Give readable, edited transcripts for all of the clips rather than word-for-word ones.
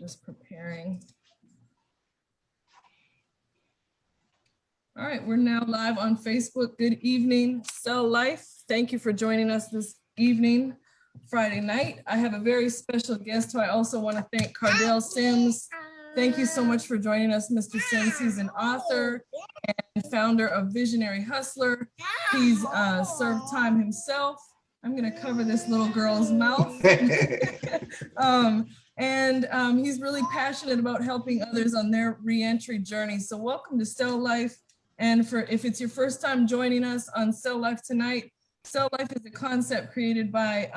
Just preparing. All right, we're now live on Facebook. Good evening, Cell Life. Thank you for joining us this evening, Friday night. I have a very special guest who I also want to thank, Cardell Sims. Thank you so much for joining us, Mr. Sims. He's an author and founder of Visionary Hustler. He's served time himself. I'm going to cover this little girl's mouth. He's really passionate about helping others on their reentry journey. So welcome to Cell Life. And if it's your first time joining us on Cell Life tonight, Cell Life is a concept created by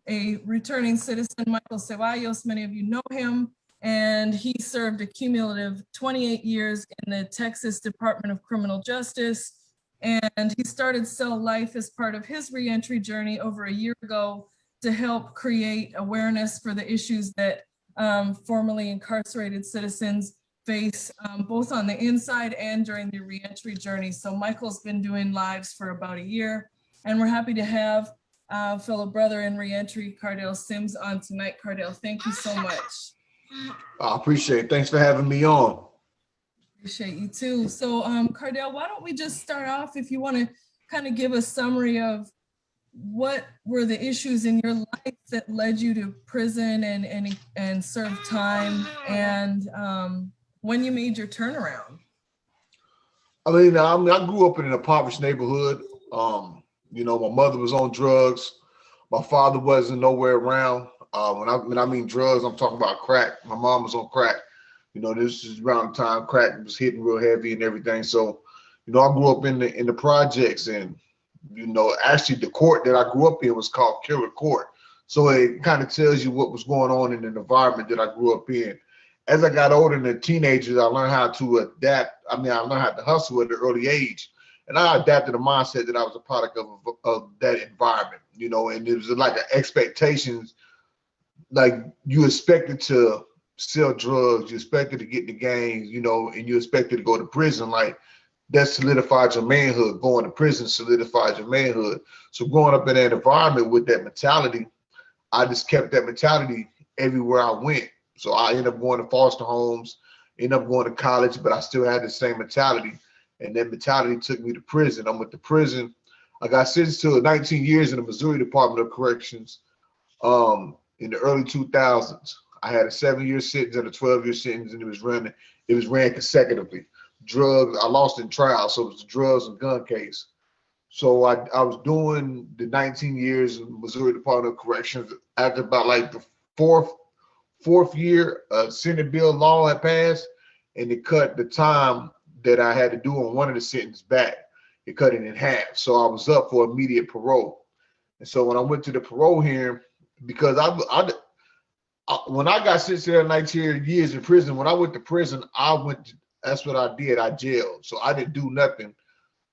a returning citizen, Michael Ceballos. Many of you know him, and he served a cumulative 28 years in the Texas Department of Criminal Justice. And he started Cell Life as part of his reentry journey over a year ago to help create awareness for the issues that formerly incarcerated citizens face, both on the inside and during the reentry journey. So Michael's been doing lives for about a year, and we're happy to have fellow brother in reentry, Cardell Sims, on tonight. Cardell, thank you so much. I appreciate it. Thanks for having me on. Appreciate you too. So Cardell, why don't we just start off, if you want to kind of give a summary of what were the issues in your life that led you to prison and serve time, and when you made your turnaround? I grew up in an impoverished neighborhood. You know, my mother was on drugs. My father wasn't nowhere around. When I mean drugs, I'm talking about crack. My mom was on crack. You know, this is around the time crack was hitting real heavy and everything. So, you know, I grew up in the projects, and, you know, actually the court that I grew up in was called Killer Court. So it kind of tells you what was going on in the environment that I grew up in. As I got older and a teenager, I learned how to adapt. I learned how to hustle at an early age. And I adapted a mindset that I was a product of that environment, you know, and it was like expectations, like you expected to sell drugs, you expected to get in the gangs, you know, and you expected to go to prison. Like, that solidified your manhood. Going to prison solidified your manhood. So growing up in that environment with that mentality, I just kept that mentality everywhere I went. So I ended up going to foster homes, ended up going to college, but I still had the same mentality. And that mentality took me to prison. I went to prison. I got sentenced to 19 years in the Missouri Department of Corrections in the early 2000s. I had a 7-year sentence and a 12-year sentence, and it was ran consecutively. Drugs, I lost in trial, so it was a drugs and gun case. So I was doing the 19 years in the Missouri Department of Corrections. After about like the fourth year, Senate bill law had passed, and it cut the time that I had to do on one of the sentences back. It cut it in half. So I was up for immediate parole. And so when I went to the parole hearing, because when I got sentenced to 19 years in prison, when I went to prison, that's what I did. I jailed. So I didn't do nothing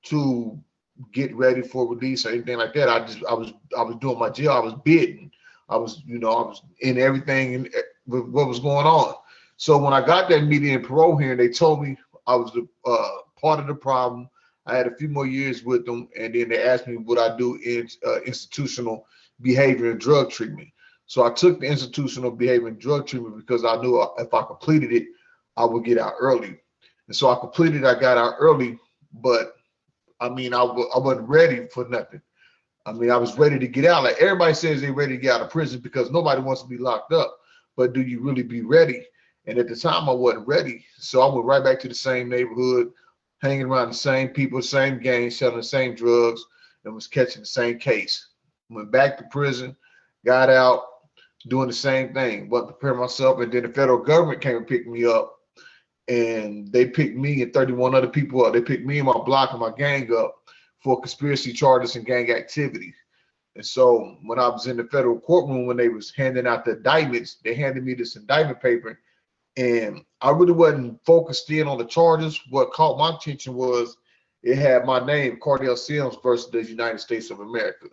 to get ready for release or anything like that. I was doing my jail. I was bidding. I was in everything with what was going on. So when I got that immediate parole hearing, they told me I was part of the problem. I had a few more years with them, and then they asked me what I do in institutional behavior and drug treatment. So I took the institutional behavior and drug treatment because I knew if I completed it, I would get out early. And so I completed it, I got out early, but I wasn't ready for nothing. I was ready to get out. Like, everybody says they're ready to get out of prison because nobody wants to be locked up. But do you really be ready? And at the time, I wasn't ready. So I went right back to the same neighborhood, hanging around the same people, same gangs, selling the same drugs, and was catching the same case. Went back to prison, got out, doing the same thing, but prepare myself. And then the federal government came and picked me up, and they picked me and 31 other people up. They picked me and my block and my gang up for conspiracy charges and gang activity. And so when I was in the federal courtroom, when they was handing out the indictments, they handed me this indictment paper, and I really wasn't focused in on the charges. What caught my attention was it had my name, Cardell Sims versus the United States of America.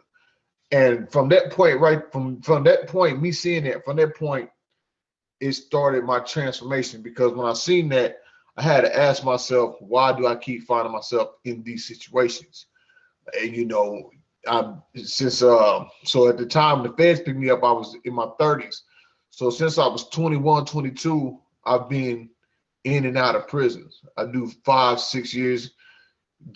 And from that point, from that point, me seeing that, from that point, it started my transformation. Because when I seen that, I had to ask myself, why do I keep finding myself in these situations? And, you know, so at the time the feds picked me up, I was in my 30s. So since I was 21, 22, I've been in and out of prisons. I do 5, 6 years,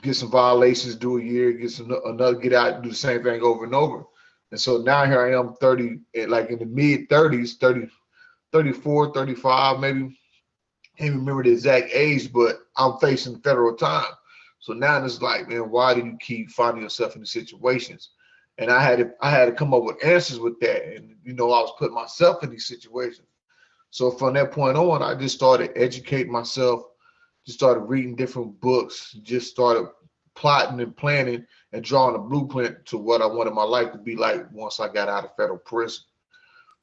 get some violations, do a year, get some another, get out, do the same thing over and over. And so now here I am 30, like in the mid 30s, 30, 34, 35, maybe. Can't remember the exact age, but I'm facing federal time. So now it's like, man, why do you keep finding yourself in these situations? And I had to come up with answers with that. And I was putting myself in these situations. So from that point on, I just started educating myself, just started reading different books, just started plotting and planning and drawing a blueprint to what I wanted my life to be like once I got out of federal prison.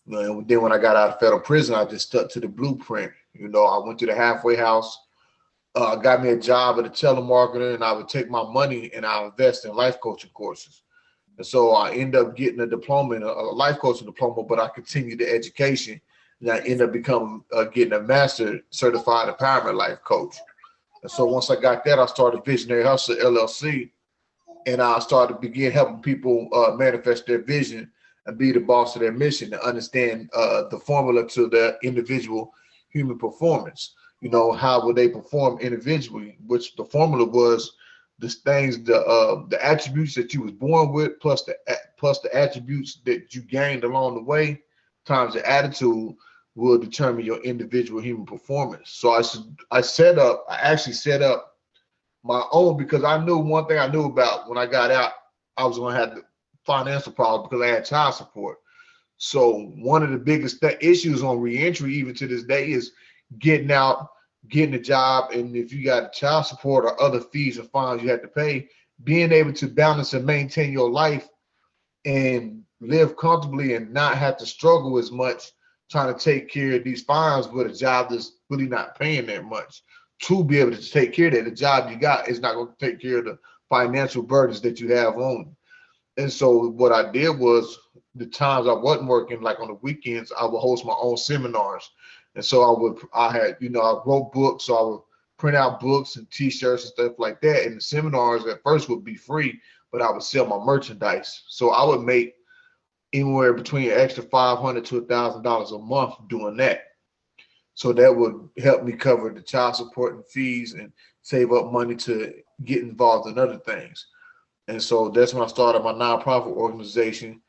And then when I got out of federal prison, I just stuck to the blueprint. I went to the halfway house, got me a job at a telemarketer, and I would take my money and I invest in life coaching courses. And so I ended up getting a diploma, a life coaching diploma, but I continued the education, and I ended up becoming getting a master certified empowerment life coach. And so once I got that, I started Visionary Hustle LLC, and I started begin helping people manifest their vision and be the boss of their mission and understand the formula to their individual human performance. How would they perform individually? Which the formula was the things, the attributes that you was born with, plus the attributes that you gained along the way, times the attitude will determine your individual human performance. So I actually set up my own, because I knew one thing I knew about when I got out, I was going to have the financial problems because I had child support. So one of the biggest issues on reentry, even to this day, is getting out, getting a job, and if you got child support or other fees and fines you have to pay, being able to balance and maintain your life and live comfortably and not have to struggle as much trying to take care of these fines with a job that's really not paying that much. To be able to take care of that, the job you got is not going to take care of the financial burdens that you have on. And so what I did was, the times I wasn't working, like on the weekends, I would host my own seminars. And so I wrote books, so I would print out books and t-shirts and stuff like that. And the seminars at first would be free, but I would sell my merchandise. So I would make anywhere between an extra $500 to $1,000 a month doing that. So that would help me cover the child support and fees and save up money to get involved in other things. And so that's when I started my nonprofit organization,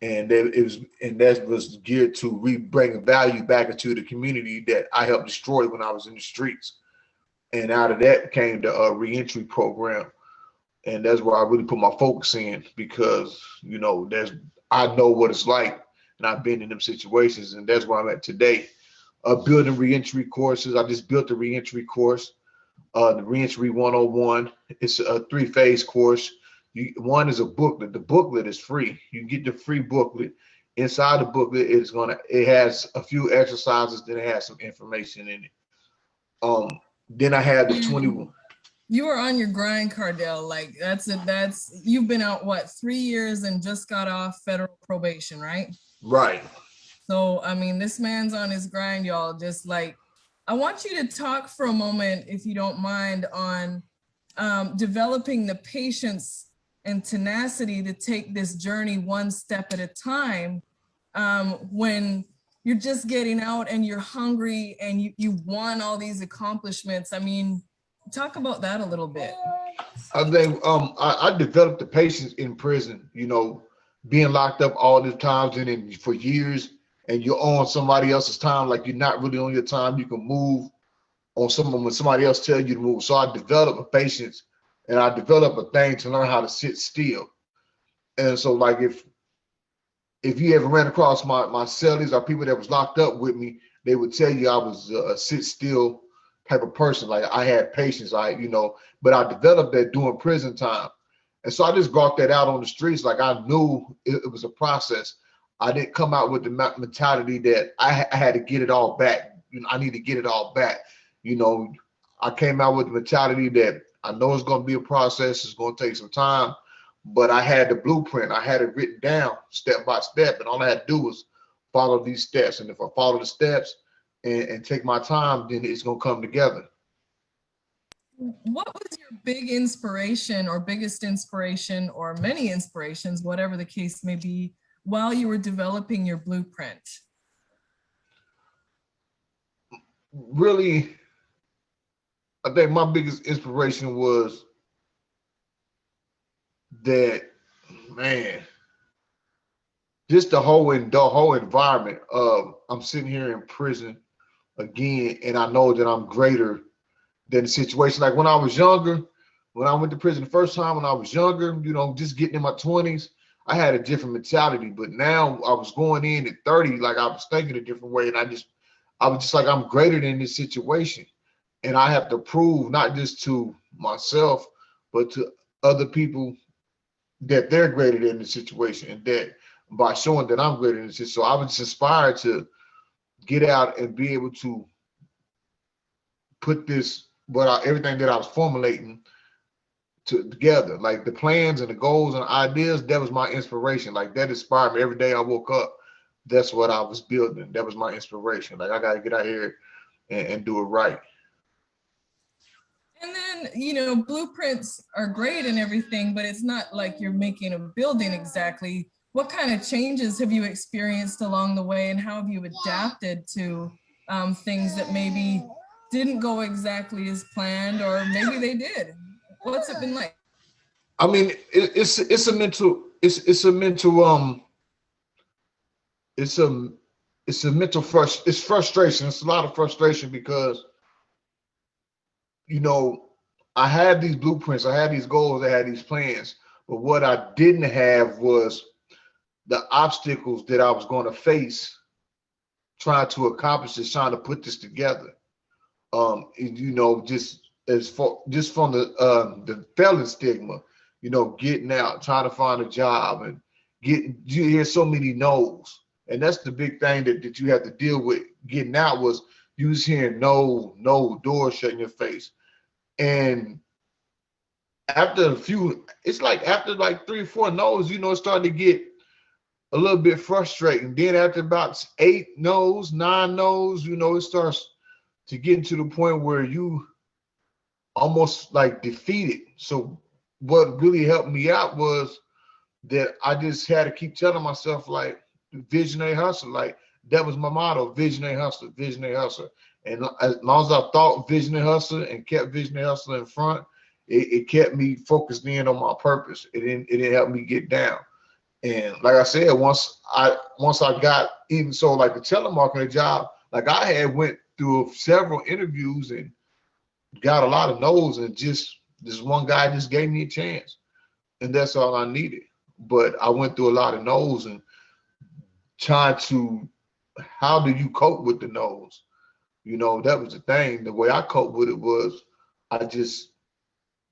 and that was geared to bring value back into the community that I helped destroy when I was in the streets. And out of that came the reentry program, and that's where I really put my focus in, because I know what it's like, and I've been in them situations, and that's where I'm at today. Building reentry courses. I just built the reentry course, the Reentry 101. It's a 3-phase course. One is a booklet. The booklet is free. You can get the free booklet. Inside the booklet, it has a few exercises, then it has some information in it. Then I had the 21. You were on your grind, Cardell. Like you've been out, what, 3 years and just got off federal probation, right? Right. So, I mean, this man's on his grind, y'all. Just like, I want you to talk for a moment, if you don't mind, on developing the patience and tenacity to take this journey one step at a time, when you're just getting out and you're hungry and you won all these accomplishments. I mean, talk about that a little bit. I think I developed the patience in prison, being locked up all the times and then for years, and you're on somebody else's time, like you're not really on your time. You can move on someone when somebody else tells you to move. So I developed a patience, and I developed a thing to learn how to sit still. And so, like, if you ever ran across my cellies or people that was locked up with me, they would tell you I was a sit still type of person. Like, I had patience, but I developed that during prison time. And so I just brought that out on the streets. Like, I knew it was a process. I didn't come out with the mentality that I had to get it all back. I need to get it all back. I came out with the mentality that I know it's going to be a process. It's going to take some time, but I had the blueprint. I had it written down step by step, and all I had to do was follow these steps. And if I follow the steps and take my time, then it's going to come together. What was your big inspiration or biggest inspiration or many inspirations, whatever the case may be, while you were developing your blueprint? really, I think my biggest inspiration was that, man, just the whole environment of I'm sitting here in prison again, and I know that I'm greater than the situation. Like when I was younger, when I went to prison the first time when I was younger, just getting in my 20s, I had a different mentality. But now I was going in at 30, like I was thinking a different way, and I was just like, I'm greater than this situation, and I have to prove not just to myself, but to other people that they're greater than the situation, and that by showing that I'm greater than this. So I was just inspired to get out and be able to put this, everything that I was formulating together, like the plans and the goals and ideas. That was my inspiration. Like that inspired me every day I woke up. That's what I was building. That was my inspiration. Like I got to get out here and do it right. And then, blueprints are great and everything, but it's not like you're making a building exactly. What kind of changes have you experienced along the way, and how have you adapted to things that maybe didn't go exactly as planned, or maybe they did? What's it been like? I mean, it's a mental it's a mental it's a it's a mental it's frustration. It's a lot of frustration because you know I had these blueprints, I had these goals, I had these plans, but what I didn't have was the obstacles that I was going to face trying to accomplish this, trying to put this together. Just just from the felon stigma, getting out, trying to find a job, and you hear so many no's, and that's the big thing that you have to deal with getting out. Was you was hearing no, no, doors shut in your face, and after like 3 or 4 no's, it started to get a little bit frustrating. Then after about 8 no's, 9 no's, it starts to get to the point where you almost like defeated. So what really helped me out was that I just had to keep telling myself, like, visionary hustle. Like that was my motto: visionary hustle, visionary hustle. And as long as I thought visionary hustle and kept visionary hustle in front, it kept me focused in on my purpose. It didn't help me get down. And like I said, once I got, even so, like the telemarketing job, like I had went through several interviews and got a lot of no's, and just this one guy just gave me a chance, and that's all I needed. But I went through a lot of no's, and trying to, how do you cope with the no's? That was the thing. The way I coped with it was I just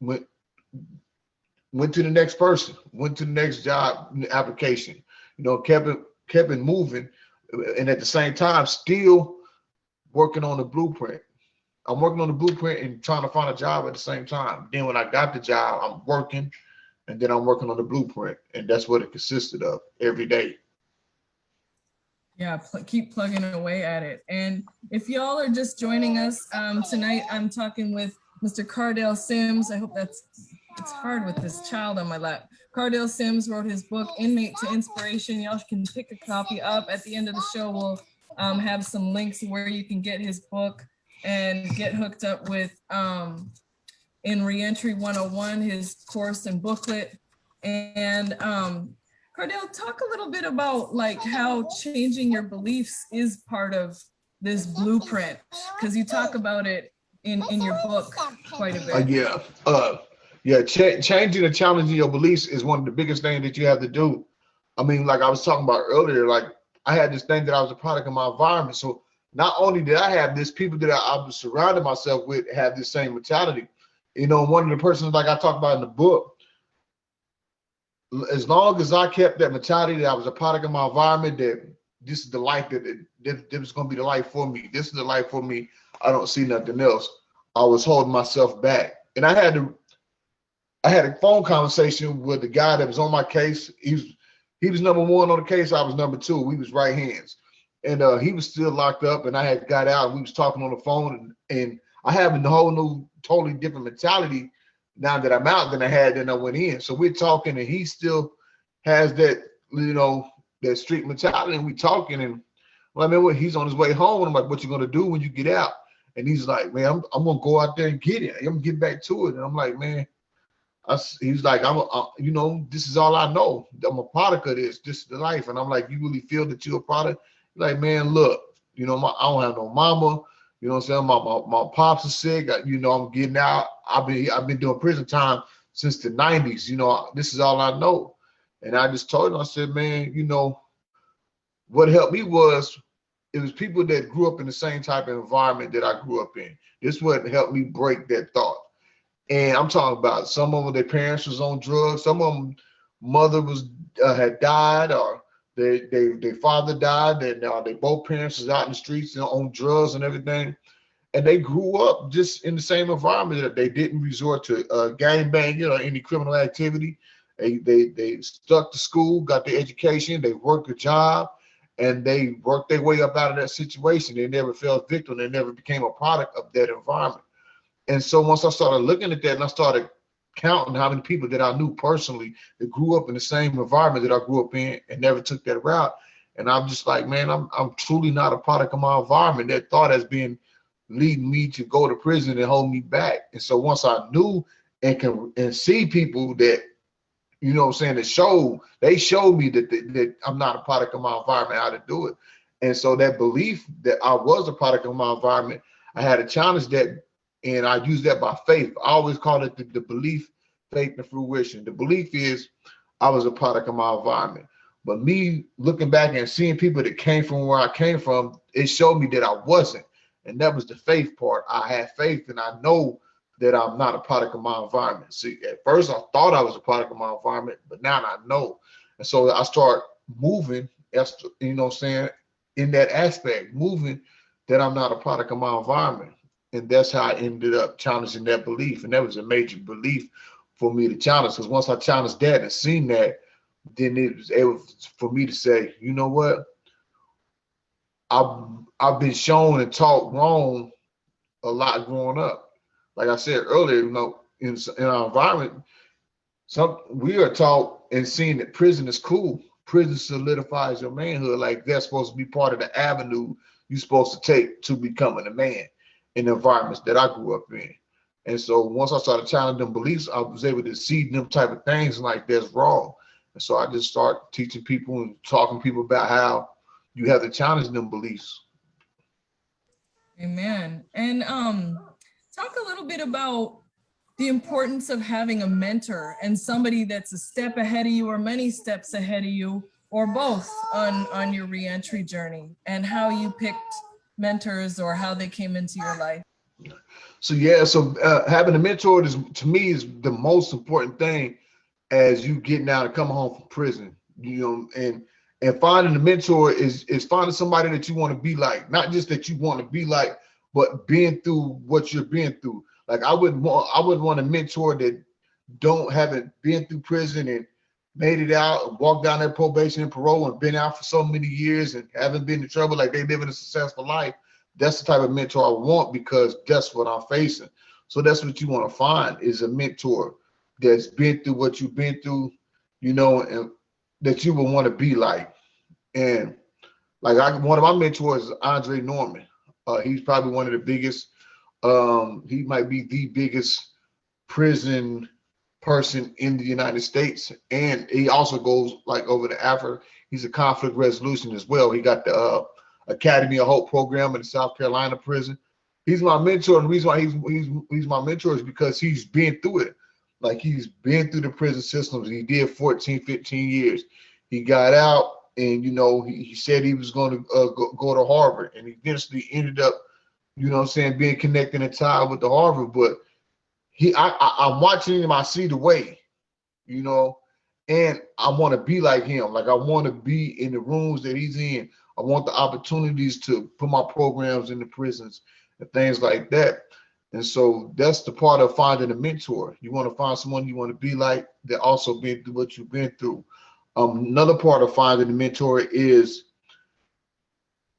went to the next person, went to the next job application, kept it moving, and at the same time still working on the blueprint. I'm working on the blueprint and trying to find a job at the same time. Then when I got the job, I'm working, and then I'm working on the blueprint, and that's what it consisted of every day. Yeah, keep plugging away at it. And if y'all are just joining us tonight, I'm talking with Mr. Cardell Sims. I hope it's hard with this child on my lap. Cardell Sims wrote his book, Inmate to Inspiration. Y'all can pick a copy up. At the end of the show, we'll have some links where you can get his book and get hooked up with in Reentry 101, his course and booklet. And Cardell, talk a little bit about like how changing your beliefs is part of this blueprint, because you talk about it in your book quite a bit. Changing and challenging your beliefs is one of the biggest things that you have to do. I mean, like I was talking about earlier, like I had this thing that I was a product of my environment. So not only did I have this, people that I was surrounding myself with have this same mentality. One of the persons, like I talked about in the book, as long as I kept that mentality that I was a product of my environment, that this is the life that was going to be the life for me. This is the life for me. I don't see nothing else. I was holding myself back. And I had a phone conversation with the guy that was on my case. He was number 1 on the case. I was number 2. We was right hands. And he was still locked up, and I had got out, and we was talking on the phone, and I have a whole new, totally different mentality now that I'm out than I had when I went in. So we're talking, and he still has that, that street mentality, and we talking, and well, I mean, he's on his way home, and I'm like, what you gonna do when you get out? And he's like, man, I'm gonna go out there and get it. I'm gonna get back to it. And I'm like, man, he's like, you know, this is all I know. I'm a product of this. This is the life. And I'm like, you really feel that you're a product? He's like, man, look, you know, I don't have no mama. You know what I'm saying? My pops are sick. You know, I'm getting out. I've been doing prison time since the 90s. You know, this is all I know. And I just told him, I said, man, you know, what helped me was it was people that grew up in the same type of environment that I grew up in. This what helped me break that thought. And I'm talking about some of them, their parents was on drugs. Some of them, mother was had died, or their father died. And they both parents was out in the streets and on drugs and everything. And they grew up just in the same environment. That they didn't resort to gang banging or any criminal activity. They stuck to school, got their education, they worked a job, and they worked their way up out of that situation. They never fell victim. They never became a product of that environment. And so once I started looking at that and I started counting how many people that I knew personally that grew up in the same environment that I grew up in and never took that route. And I'm just like, man, I'm truly not a product of my environment. That thought has been leading me to go to prison and hold me back. And so once I knew and see people that, you know what I'm saying, they showed me that I'm not a product of my environment, how to do it. And so that belief that I was a product of my environment, I had to challenge that. And I use that by faith. I always call it the belief, faith, and fruition. The belief is I was a product of my environment. But me looking back and seeing people that came from where I came from, it showed me that I wasn't. And that was the faith part. I had faith, and I know that I'm not a product of my environment. See, at first I thought I was a product of my environment, but now I know. And so I start moving, you know what I'm saying, in that aspect, moving that I'm not a product of my environment. And that's how I ended up challenging that belief. And that was a major belief for me to challenge. Because once I challenged that and seen that, then it was able for me to say, you know what? I've been shown and taught wrong a lot growing up. Like I said earlier, you know, in our environment, we are taught and seen that prison is cool. Prison solidifies your manhood. Like that's supposed to be part of the avenue you're supposed to take to becoming a man in the environments that I grew up in. And so once I started challenging them beliefs, I was able to see them type of things like that's wrong. And so I just start teaching people and talking to people about how you have to challenge them beliefs. Amen. And talk a little bit about the importance of having a mentor and somebody that's a step ahead of you or many steps ahead of you or both on your reentry journey, and how you picked mentors or how they came into your life. So yeah, so having a mentor is, to me, is the most important thing as you getting out and coming home from prison. You know, and finding a mentor is finding somebody that you want to be like, not just that you want to be like, but being through what you're being through. Like I wouldn't want a mentor that haven't been through prison and made it out and walked down their probation and parole and been out for so many years and haven't been in trouble, like they living a successful life. That's the type of mentor I want, because that's what I'm facing. So that's what you want to find, is a mentor that's been through what you've been through, you know, and that you would want to be like. And like one of my mentors is Andre Norman. He's probably one of the biggest, he might be the biggest prison person in the United States. And he also goes like over to Africa. He's a conflict resolution as well. He got the Academy of Hope program in the South Carolina prison. He's my mentor. And the reason why he's my mentor is because he's been through it. Like he's been through the prison systems. He did 14, 15 years. He got out, and, you know, he said he was going to go to Harvard, and he eventually ended up, you know what I'm saying, being connected and tied with the Harvard. But I'm watching him. I see the way, you know, and I want to be like him. Like I want to be in the rooms that he's in. I want the opportunities to put my programs in the prisons and things like that. And so that's the part of finding a mentor. You want to find someone you want to be like that also been through what you've been through. Another part of finding a mentor is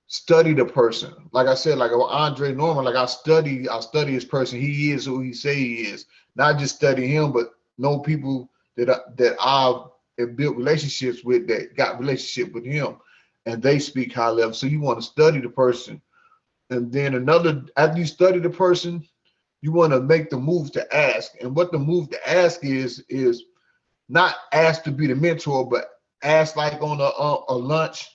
study the person. Like I said, like Andre Norman, like I study his person. He is who he say he is. Not just study him, but know people that I've built relationships with, that got relationship with him, and they speak high level. So you want to study the person And then another, after you study the person, you want to make the move to ask. And what the move to ask is not ask to be the mentor, but ask like on a lunch,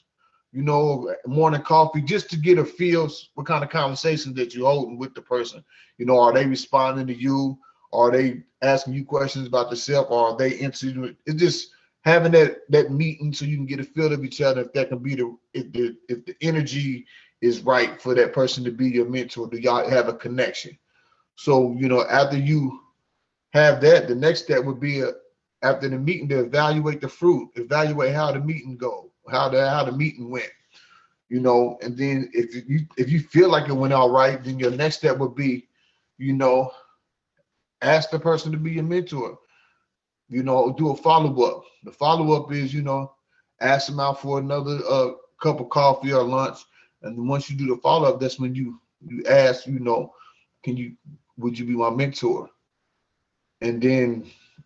morning coffee, just to get a feel what kind of conversation that you're holding with the person. Are they responding to you? Are they asking you questions about themselves? Or are they into it's just having that meeting so you can get a feel of each other, if that can be if the energy is right for that person to be your mentor. Do y'all have a connection? So, after you have that, the next step would be after the meeting to evaluate the fruit, evaluate how the meeting go, how the meeting went, and then if you feel like it went all right, then your next step would be, ask the person to be your mentor, do a follow-up. The follow-up is, ask them out for another cup of coffee or lunch. And once you do the follow-up, that's when you ask, would you be my mentor? And then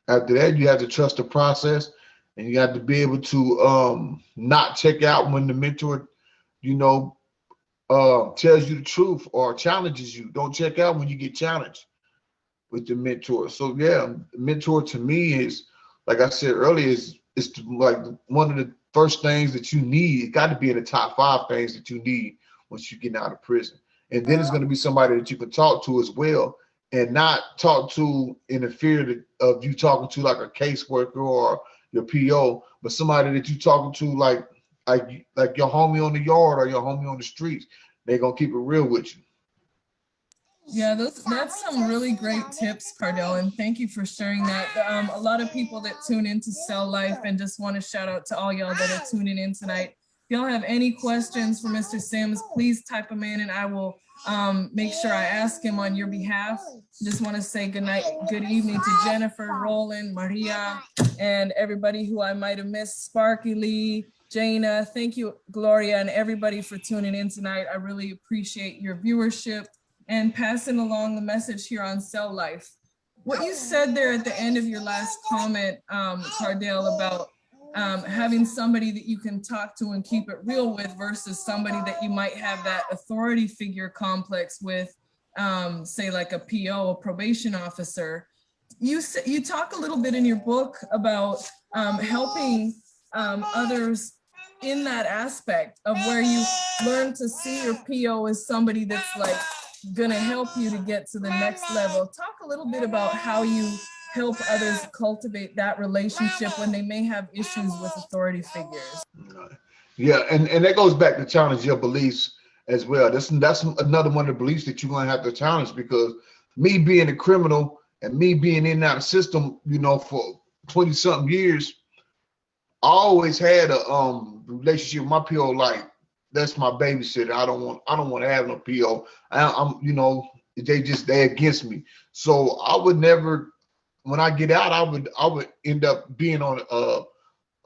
after that, you have to trust the process, and you have to be able to not check out when the mentor, tells you the truth or challenges you. Don't check out when you get challenged with the mentor. So yeah, mentor to me is, like I said earlier, is like one of the first things that you need. It got to be in the top 5 things that you need once you get out of prison. And then it's going to be somebody that you can talk to as well, and not talk to in the fear of you talking to like a caseworker or your PO, but somebody that you talking to like your homie on the yard or your homie on the streets. They're gonna keep it real with you. Yeah, that's some really great tips, Cardell, and thank you for sharing that. A lot of people that tune into Cell Life, and just want to shout out to all y'all that are tuning in tonight. If y'all have any questions for Mr. Sims, please type them in, and I will make sure I ask him on your behalf. Just want to say good night, good evening to Jennifer, Roland, Maria, and everybody who I might have missed, Sparky Lee, Jaina. Thank you, Gloria, and everybody for tuning in tonight. I really appreciate your viewership and passing along the message here on Cell Life. What you said there at the end of your last comment, Cardell, about having somebody that you can talk to and keep it real with versus somebody that you might have that authority figure complex with, say like a PO, a probation officer. You talk a little bit in your book about helping others in that aspect of where you learn to see your PO as somebody that's like gonna help you to get to the next level. Talk a little bit about how you help others cultivate that relationship when they may have issues with authority figures. Yeah, and that goes back to challenge your beliefs as well. That's another one of the beliefs that you're gonna have to challenge, because me being a criminal and me being in that system, for 20 something years, I always had a relationship with my PO like that's my babysitter. I don't want to have no PO. They against me. So I would never, when I get out, I would end up being on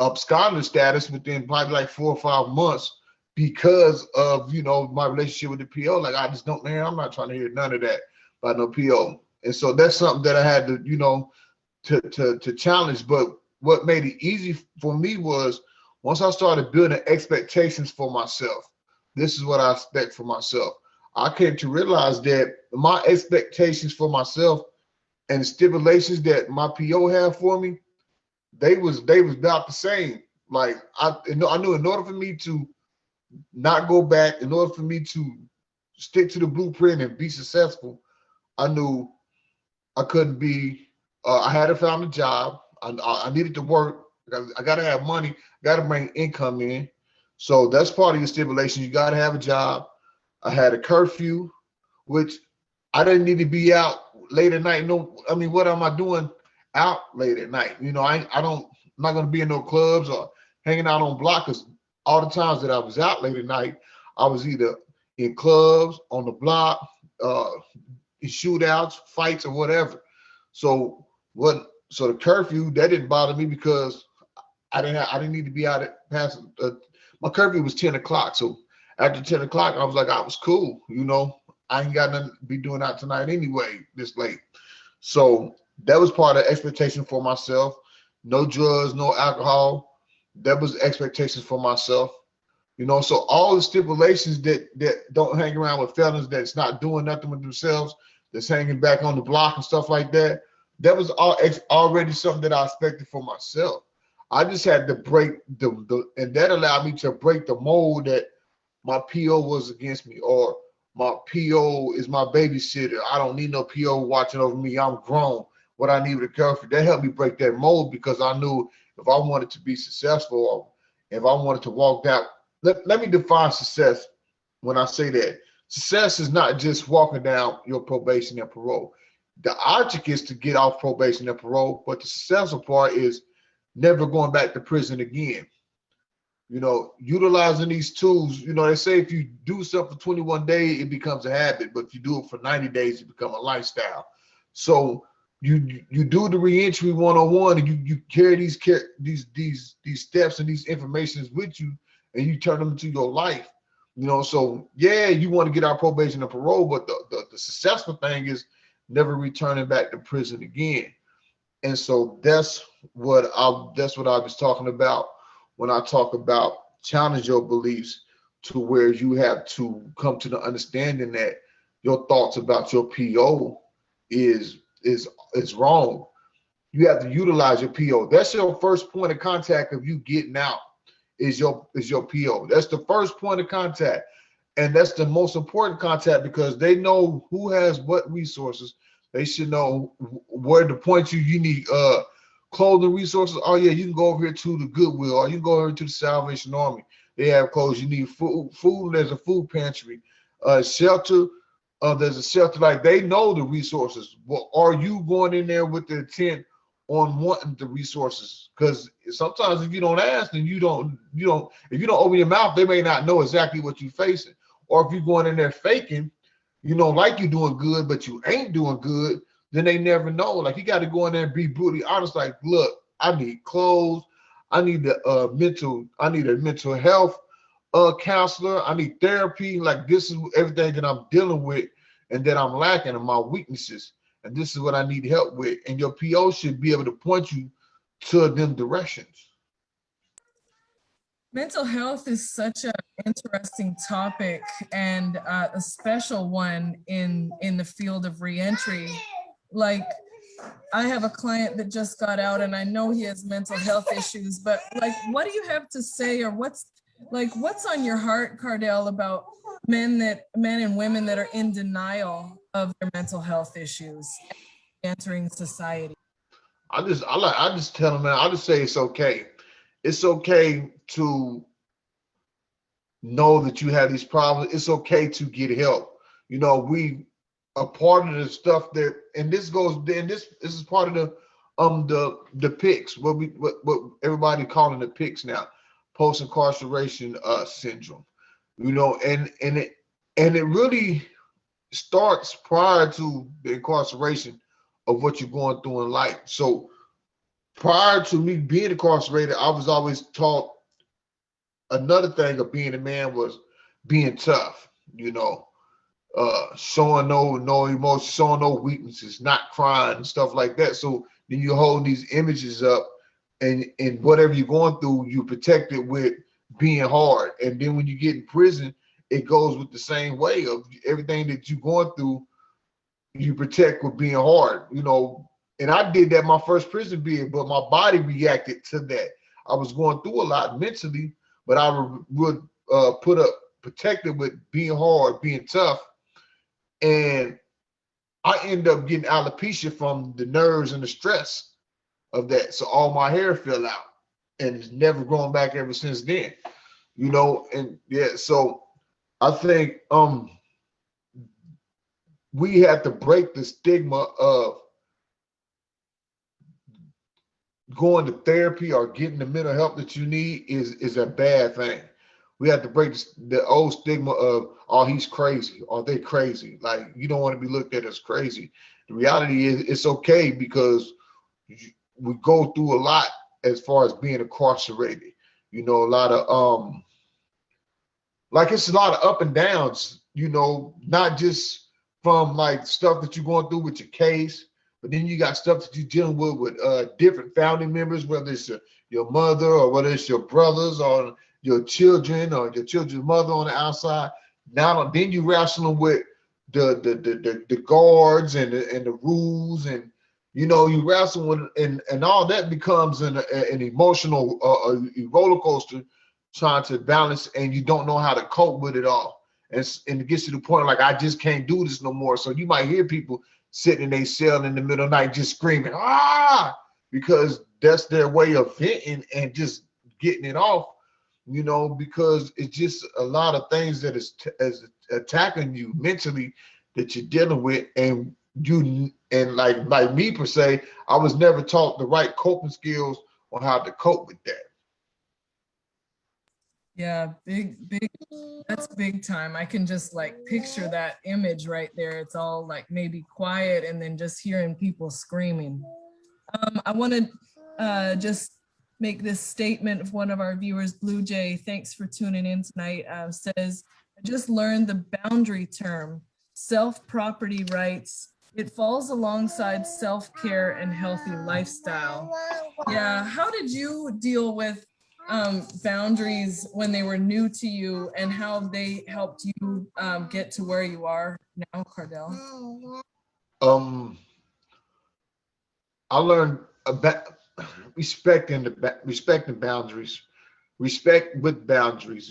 absconder status within probably like 4 or 5 months because of my relationship with the PO. Like I just don't, man, I'm not trying to hear none of that about no PO. And so that's something that I had to to challenge. But what made it easy for me was once I started building expectations for myself. This is what I expect for myself. I came to realize that my expectations for myself and the stipulations that my PO had for me, they was about the same. Like I knew in order for me to not go back, in order for me to stick to the blueprint and be successful, I knew I couldn't be. I had to find a job. I needed to work. I got to have money. Got to bring income in. So that's part of your stipulation. You got to have a job. I had a curfew, which I didn't need to be out late at night. No, I mean, what am I doing out late at night? I'm not going to be in no clubs or hanging out on block, because all the times that I was out late at night, I was either in clubs, on the block, in shootouts, fights, or whatever. So the curfew, that didn't bother me because I didn't need to be out at past. My curfew was 10 o'clock. So after 10 o'clock, I was like, I was cool. I ain't got nothing to be doing out tonight anyway, this late. So that was part of expectation for myself. No drugs, no alcohol. That was expectations for myself. You know, so all the stipulations that don't hang around with felons, that's not doing nothing with themselves, that's hanging back on the block and stuff like that. That was already something that I expected for myself. I just had to break and that allowed me to break the mold that my PO was against me, or my PO is my babysitter. I don't need no PO watching over me. I'm grown. What I need with a girlfriend. That helped me break that mold, because I knew if I wanted to be successful, or if I wanted to walk that. Let me define success. When I say that, success is not just walking down your probation and parole. The object is to get off probation and parole, but the successful part is never going back to prison again. You know, utilizing these tools. You know, they say if you do something for 21 days, it becomes a habit, but if you do it for 90 days, it becomes a lifestyle. So you do the reentry 101, and you carry these steps and these informations with you, and you turn them into your life. You know, so yeah, you want to get out probation and parole, but the successful thing is never returning back to prison again. And so that's what I was talking about when I talk about challenge your beliefs, to where you have to come to the understanding that your thoughts about your PO is wrong. You have to utilize your PO. That's your first point of contact of you getting out, is your PO. That's the first point of contact. And that's the most important contact, because they know who has what resources. They should know where to point you. You need clothing resources. Oh yeah, you can go over here to the Goodwill, or you can go over to the Salvation Army. They have clothes. You need food. There's a food pantry. Shelter. There's a shelter. Like, they know the resources. Well, are you going in there with the intent on wanting the resources? Because sometimes if you don't ask, then you don't if you don't open your mouth, they may not know exactly what you're facing. Or if you're going in there faking, like you're doing good, but you ain't doing good, then they never know. Like, you got to go in there and be brutally honest. Like, look, I need clothes. I need a mental health counselor. I need therapy. Like, this is everything that I'm dealing with and that I'm lacking, and my weaknesses. And this is what I need help with. And your PO should be able to point you to them directions. Mental health is such an interesting topic, and a special one in the field of reentry. Like, I have a client that just got out, and I know he has mental health issues, but like, what do you have to say, or what's on your heart, Cardell, about men and women that are in denial of their mental health issues entering society? I just tell them, man, I just say it's okay. It's okay to know that you have these problems. It's okay to get help. We are part of the stuff that, and this is part of the PICS, what everybody calling the PICS now, post incarceration syndrome. And it really starts prior to the incarceration of what you're going through in life. So prior to me being incarcerated, I was always taught another thing of being a man was being tough, showing no emotion, showing no weaknesses, not crying and stuff like that. So then you hold these images up, and whatever you're going through, you protect it with being hard. And then when you get in prison, it goes with the same way of everything that you're going through, you protect with being hard, And I did that my first prison bid, but my body reacted to that. I was going through a lot mentally, but I would put up protected with being hard, being tough. And I ended up getting alopecia from the nerves and the stress of that. So all my hair fell out, and it's never grown back ever since then, and yeah, so I think we have to break the stigma of going to therapy or getting the mental help that you need is a bad thing. We have to break the old stigma of, oh, he's crazy, or they crazy. Like, you don't want to be looked at as crazy. The reality is it's okay, because we go through a lot as far as being incarcerated. A lot of it's a lot of up and downs, not just from like stuff that you're going through with your case, but then you got stuff that you're dealing with different family members, whether it's your mother, or whether it's your brothers, or your children or your children's mother on the outside. Now then you wrestling with the guards and the rules, and you wrestle with, and all that becomes an emotional roller coaster, trying to balance, and you don't know how to cope with it all. And it gets to the point like, I just can't do this no more. So you might hear people sitting in their cell in the middle of the night just screaming, ah, because that's their way of venting and just getting it off, because it's just a lot of things that is attacking you mentally that you're dealing with. And like me per se, I was never taught the right coping skills on how to cope with that. Yeah, big, that's big time. I can just like picture that image right there. It's all like maybe quiet and then just hearing people screaming. I want to just make this statement of one of our viewers, Blue Jay. Thanks for tuning in tonight. Says, I just learned the boundary term, self-property rights. It falls alongside self-care and healthy lifestyle. Yeah, how did you deal with boundaries when they were new to you, and how they helped you get to where you are now, Cardell? I learned about respecting boundaries, respect with boundaries.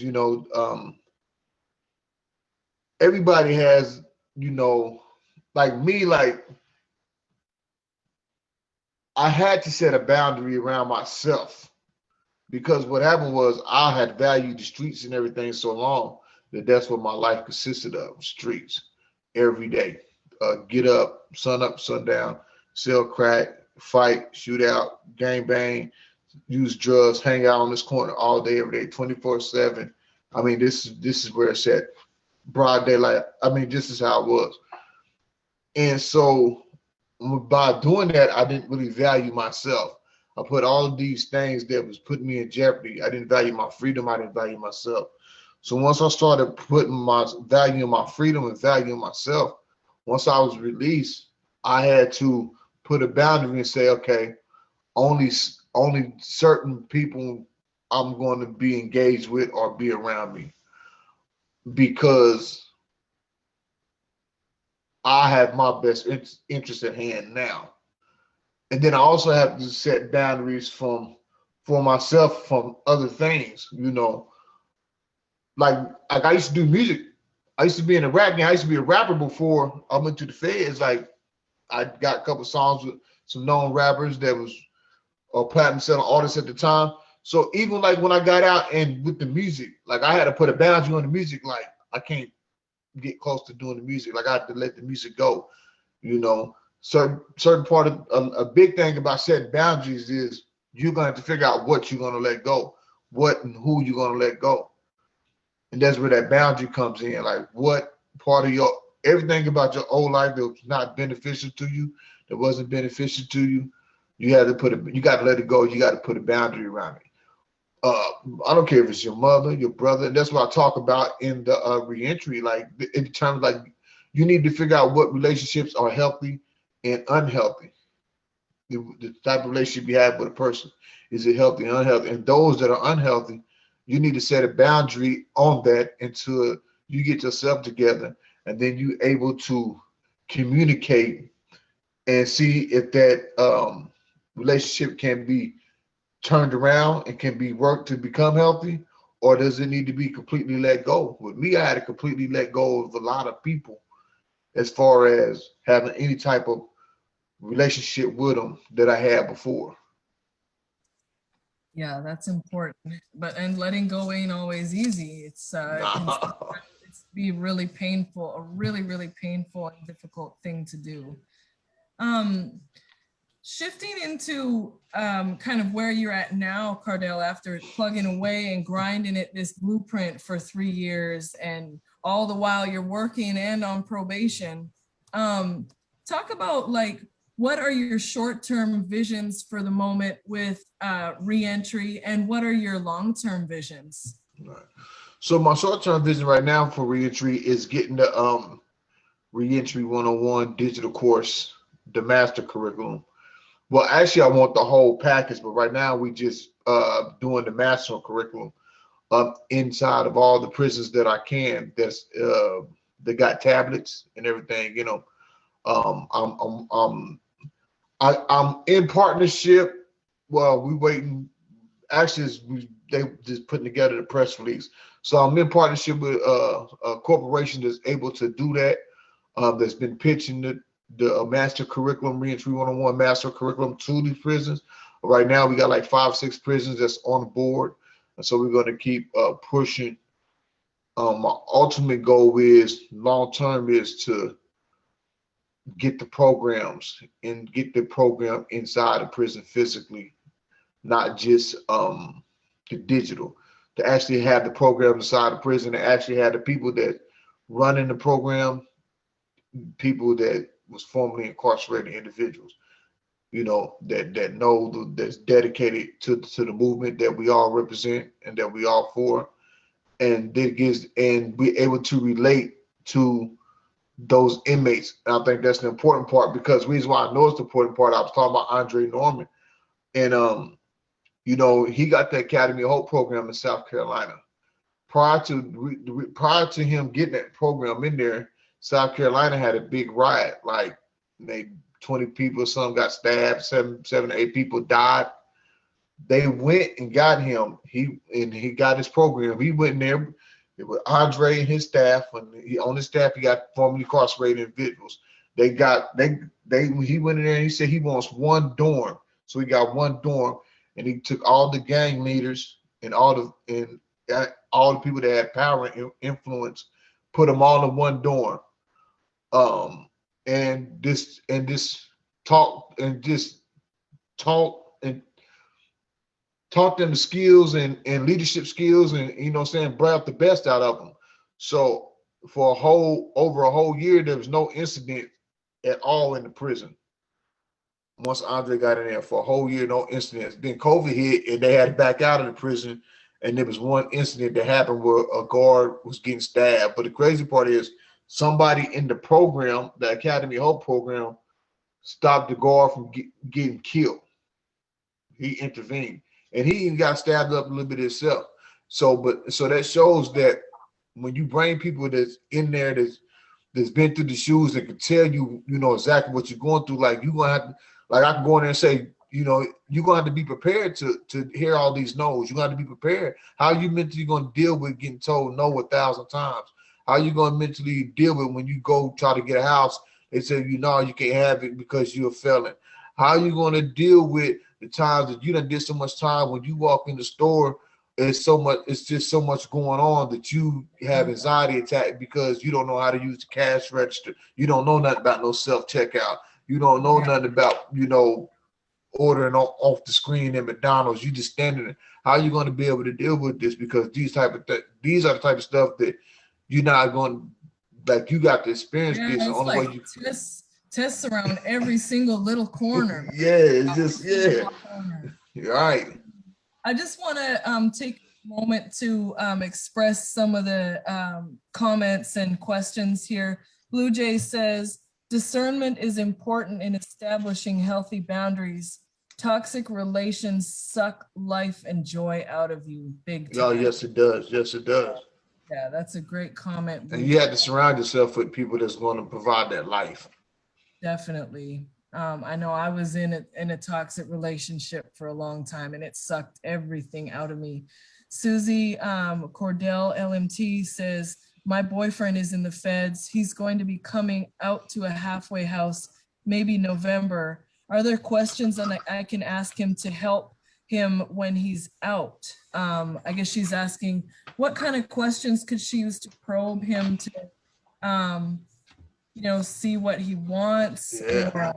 Everybody has, like me, like I had to set a boundary around myself, because what happened was I had valued the streets and everything so long that that's what my life consisted of: streets every day. Get up, sundown, sell crack, fight, shoot out, gang bang, use drugs, hang out on this corner all day, every day, 24/7. I mean, this is where it's at. Broad daylight. I mean, this is how it was. And so by doing that, I didn't really value myself. I put all of these things that was putting me in jeopardy. I didn't value my freedom. I didn't value myself. So once I started putting my value in my freedom and value in myself, once I was released, I had to put a boundary and say, okay, only certain people I'm going to be engaged with or be around me, because I have my best interest at hand now. And then I also have to set boundaries for myself from other things, Like I used to do music. I used to be in a rap game. I used to be a rapper before I went to the feds. Like I got a couple songs with some known rappers that was platinum selling artists at the time. So even like when I got out and with the music, like I had to put a boundary on the music. Like I can't get close to doing the music. Like I had to let the music go, Certain part of a big thing about setting boundaries is you're gonna have to figure out what you're gonna let go, what and who you're gonna let go. And that's where that boundary comes in. Like what part of everything about your old life that was not beneficial to you, that wasn't beneficial to you, you got to let it go. You got to put a boundary around it. I don't care if it's your mother, your brother. And that's what I talk about in the reentry. Like in terms, like you need to figure out what relationships are healthy and unhealthy. The type of relationship you have with a person, is it healthy and unhealthy? And those that are unhealthy, you need to set a boundary on that until you get yourself together, and then you able to communicate and see if that relationship can be turned around and can be worked to become healthy, or does it need to be completely let go? With me, I had to completely let go of a lot of people as far as having any type of relationship with them that I had before. Yeah, that's important. And letting go ain't always easy. It's be really painful, a really, really painful and difficult thing to do. Shifting into kind of where you're at now, Cardell, after plugging away and grinding at this blueprint for 3 years, and all the while you're working and on probation. Talk about like, what are your short-term visions for the moment with reentry, and what are your long-term visions? Right. So my short-term vision right now for reentry is getting the reentry 101 digital course, the master curriculum. Well, actually, I want the whole package, but right now we just doing the master curriculum. inside of all the prisons that I can. That got tablets and everything. I'm in partnership. Well, we waiting. Actually, they just putting together the press release. So I'm in partnership with a corporation that's able to do that. That's been pitching the master curriculum, Reentry 101 master curriculum to these prisons. Right now, we got like 5, 6 prisons that's on the board, and so we're going to keep pushing. My ultimate goal is long term is to get the programs and get the program inside the prison physically, not just the digital. To actually have the program inside the prison, to actually have the people that running the program, people that was formerly incarcerated individuals, that know that's dedicated to the movement that we all represent and that we all for, and that gives and be able to relate to those inmates. And I think that's the important part, because the reason why I know it's the important part, I was talking about Andre Norman, and he got the Academy of Hope program in South Carolina. Prior to him getting that program in there, South Carolina had a big riot. Like, 20 people, some got stabbed, 7 to 8 people died. They went and got him. He got his program. He went in there. It was Andre and his staff. On his staff, he got formerly incarcerated individuals. He went in there and he said he wants one dorm. So he got one dorm, and he took all the gang leaders and all the people that had power and influence, put them all in one dorm. And talk and taught them the skills and leadership skills, and brought out the best out of them. So for over a whole year, there was no incident at all in the prison. Once Andre got in there, for a whole year, no incidents. Then COVID hit and they had to back out of the prison. And there was one incident that happened where a guard was getting stabbed. But the crazy part is, somebody in the program, the Academy of Hope program, stopped the guard from getting killed. He intervened, and he even got stabbed up a little bit himself. So that shows that when you bring people that's in there that's been through the shoes and can tell you, exactly what you're going through, like you're gonna have to, like I can go in there and say, you're gonna have to be prepared to hear all these no's. You're gonna have to be prepared. How are you mentally gonna deal with getting told no 1,000 times? How are you gonna mentally deal with when you go try to get a house, they say you can't have it because you're a felon? How are you gonna deal with the times that you done did so much time when you walk in the store? It's just so much going on that you have anxiety attack because you don't know how to use the cash register. You don't know nothing about no self-checkout. You don't know nothing about, ordering off the screen at McDonald's. You just standing there. How are you going to be able to deal with this? Because these are the type of stuff that you're not going, like, you got to experience this. The only way you tests around every single little corner. It's just You're right. I just want to take a moment to express some of the comments and questions here. Blue Jay says, discernment is important in establishing healthy boundaries. Toxic relations suck life and joy out of you big time. Oh, yes, it does. Yes, it does. Yeah, that's a great comment. And you have to surround yourself with people that's going to provide that life. Definitely. I know I was in a toxic relationship for a long time, and it sucked everything out of me. Susie Cardell LMT says, my boyfriend is in the feds. He's going to be coming out to a halfway house, maybe November. Are there questions that I can ask him to help him when he's out? I guess she's asking, what kind of questions could she use to probe him to, see what he wants? Yeah.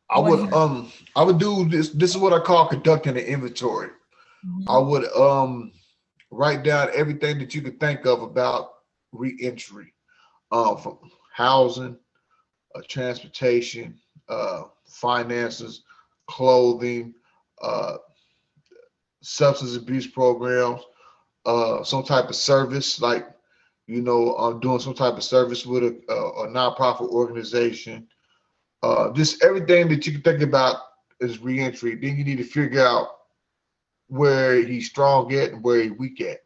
I would do this. This is what I call conducting an inventory. Mm-hmm. I would write down everything that you could think of about reentry, from housing, transportation, finances, clothing, substance abuse programs, some type of service, like, doing some type of service with a nonprofit organization. Just everything that you can think about is reentry. Then you need to figure out where he's strong at and where he's weak at.